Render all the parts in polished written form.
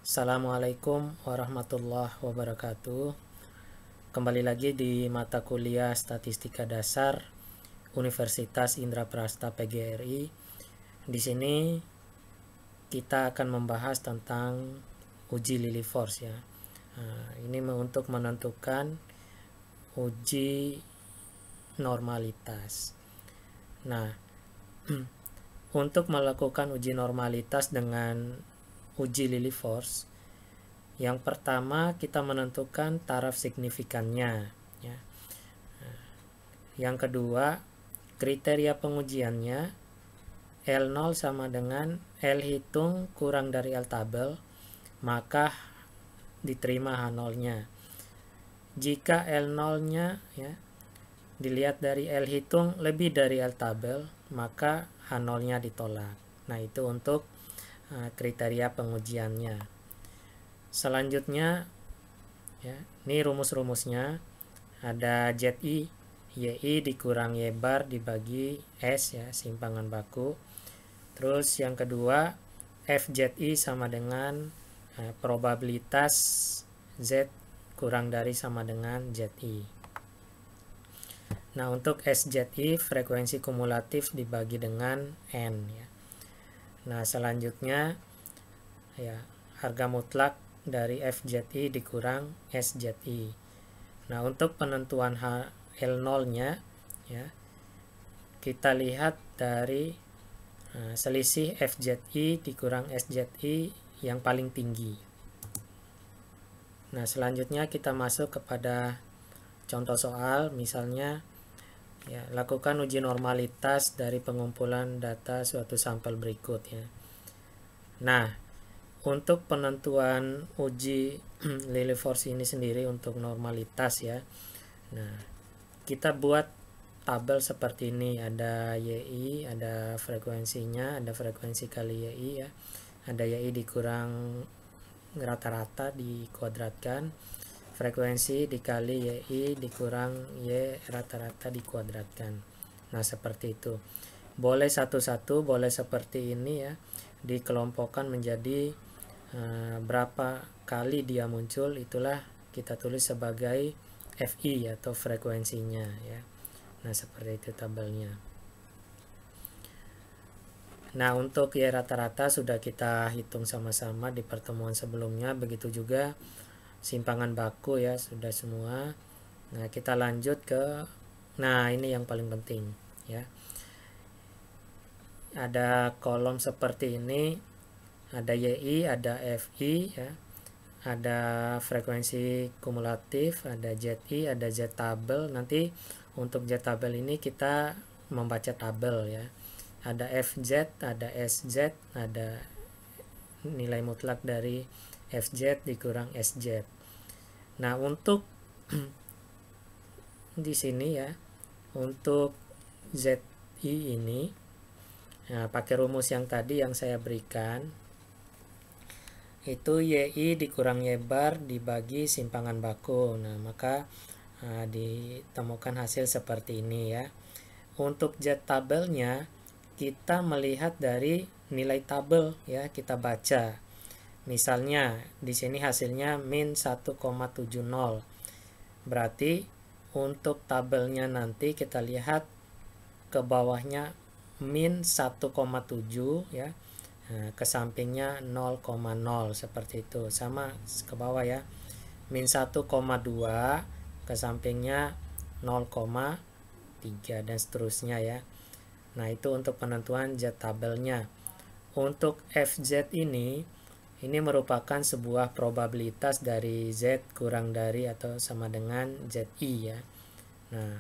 Assalamualaikum warahmatullahi wabarakatuh. Kembali lagi di mata kuliah Statistika Dasar Universitas Indraprasta PGRI. Di sini kita akan membahas tentang uji Lilly Force ya. Ini untuk menentukan uji normalitas. Nah, untuk melakukan uji normalitas dengan uji Lilly Force, yang pertama kita menentukan taraf signifikannya ya. Yang kedua, kriteria pengujiannya L0 sama dengan L hitung kurang dari L tabel, maka diterima H0-nya. Jika L0-nya ya dilihat dari L hitung lebih dari L tabel, maka H0-nya ditolak. Nah, itu untuk kriteria pengujiannya. Selanjutnya ya, ini rumus-rumusnya ada ZI, YI dikurang Y bar dibagi S ya, simpangan baku. Terus yang kedua, FZI sama dengan probabilitas Z kurang dari sama dengan ZI. Nah, untuk SZI frekuensi kumulatif dibagi dengan N ya. Nah, selanjutnya ya, harga mutlak dari FZI dikurang SZI. Nah, untuk penentuan L0-nya ya, kita lihat dari selisih FZI dikurang SZI yang paling tinggi. Nah, selanjutnya kita masuk kepada contoh soal, misalnya ya, lakukan uji normalitas dari pengumpulan data suatu sampel berikut ya. Nah, untuk penentuan uji Lilly Force ini sendiri untuk normalitas ya. Nah, kita buat tabel seperti ini, ada YI, ada frekuensinya, ada frekuensi kali YI ya. Ada YI dikurang rata-rata dikuadratkan, frekuensi dikali YI dikurang Y rata-rata dikuadratkan. Nah, seperti itu. Boleh satu-satu, boleh seperti ini ya, dikelompokkan menjadi berapa kali dia muncul, itulah kita tulis sebagai FI atau frekuensinya ya. Nah, seperti itu tabelnya. Nah, untuk Y rata-rata sudah kita hitung sama-sama di pertemuan sebelumnya, begitu juga simpangan baku ya, sudah semua. Nah, kita lanjut ke ini yang paling penting ya. Ada kolom seperti ini, ada YI, ada FI ya, ada frekuensi kumulatif, ada ZI, ada Z tabel. Nanti untuk Z tabel ini kita membaca tabel ya. Ada FZ, ada SZ, ada nilai mutlak dari FZ dikurang SZ. Nah, untuk di sini ya, untuk ZI ini pakai rumus yang tadi yang saya berikan, itu YI dikurang Y bar dibagi simpangan baku. Nah, maka ditemukan hasil seperti ini ya. Untuk Z tabelnya kita melihat dari nilai tabel ya, kita baca. Misalnya di sini hasilnya min 1,70. Berarti untuk tabelnya nanti kita lihat ke bawahnya min 1,7 ya. Nah, ke sampingnya 0,0 seperti itu. Sama ke bawah ya. Min 1,2 ke sampingnya 0,3 dan seterusnya ya. Nah, itu untuk penentuan Z tabelnya. Untuk FZ ini merupakan sebuah probabilitas dari Z kurang dari atau sama dengan ZI ya. Nah,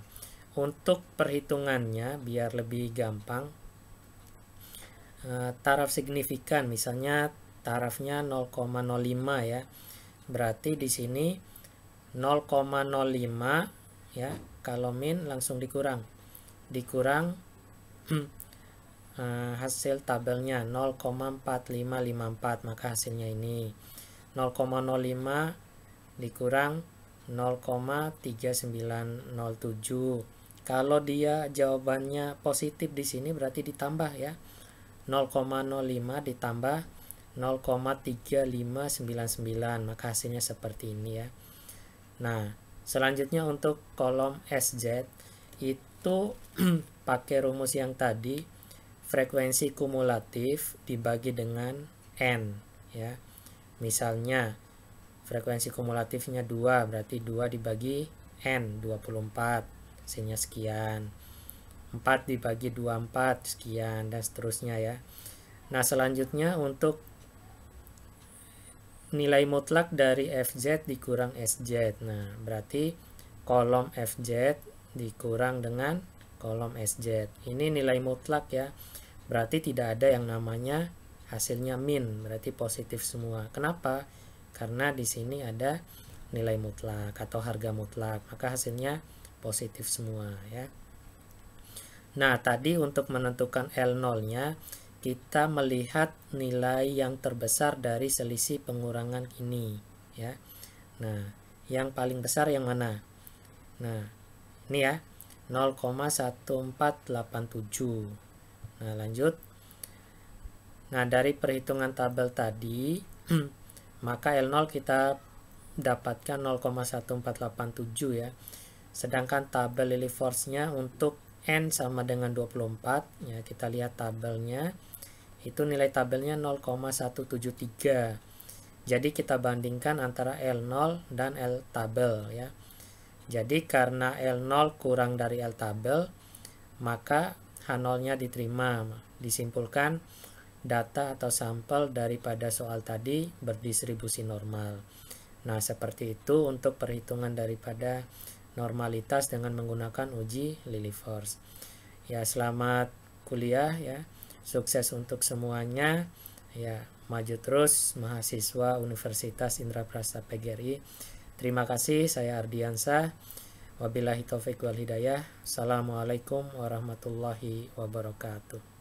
untuk perhitungannya biar lebih gampang, taraf signifikan misalnya tarafnya 0,05 ya. Berarti di sini 0,05 ya, kalau min langsung dikurang hasil tabelnya 0,4554, maka hasilnya ini 0,05 dikurang 0,3907. Kalau dia jawabannya positif di sini berarti ditambah ya, 0,05 ditambah 0,3599, maka hasilnya seperti ini ya. Nah, selanjutnya untuk kolom SZ itu pakai rumus yang tadi, frekuensi kumulatif dibagi dengan N ya. Misalnya frekuensi kumulatifnya 2, berarti 2 dibagi N, 24, hasilnya sekian. 4 dibagi 24, sekian, dan seterusnya ya. Nah, selanjutnya untuk nilai mutlak dari FZ dikurang SZ. Nah, berarti kolom FZ dikurang dengan kolom SZ. Ini nilai mutlak ya. Berarti tidak ada yang namanya hasilnya min, berarti positif semua. Kenapa? Karena di sini ada nilai mutlak atau harga mutlak, maka hasilnya positif semua ya. Nah, tadi untuk menentukan L0-nya kita melihat nilai yang terbesar dari selisih pengurangan ini ya. Nah, yang paling besar yang mana? Nah, ini ya, 0,1487. Nah, lanjut. Nah, dari perhitungan tabel tadi maka L0 kita dapatkan 0,1487 ya. Sedangkan tabel Lillie force-nya untuk N sama dengan 24 ya, kita lihat tabelnya. Itu nilai tabelnya 0,173. Jadi kita bandingkan antara L0 dan L tabel ya. Jadi karena L0 kurang dari L tabel, maka H0-nya diterima. Disimpulkan data atau sampel daripada soal tadi berdistribusi normal. Nah, seperti itu untuk perhitungan daripada normalitas dengan menggunakan uji Lillie force. Ya, selamat kuliah ya. Sukses untuk semuanya ya, maju terus mahasiswa Universitas Indraprasta PGRI. Terima kasih, saya Ardiansah. Wabillahi taufiq wal hidayah. Assalamualaikum warahmatullahi wabarakatuh.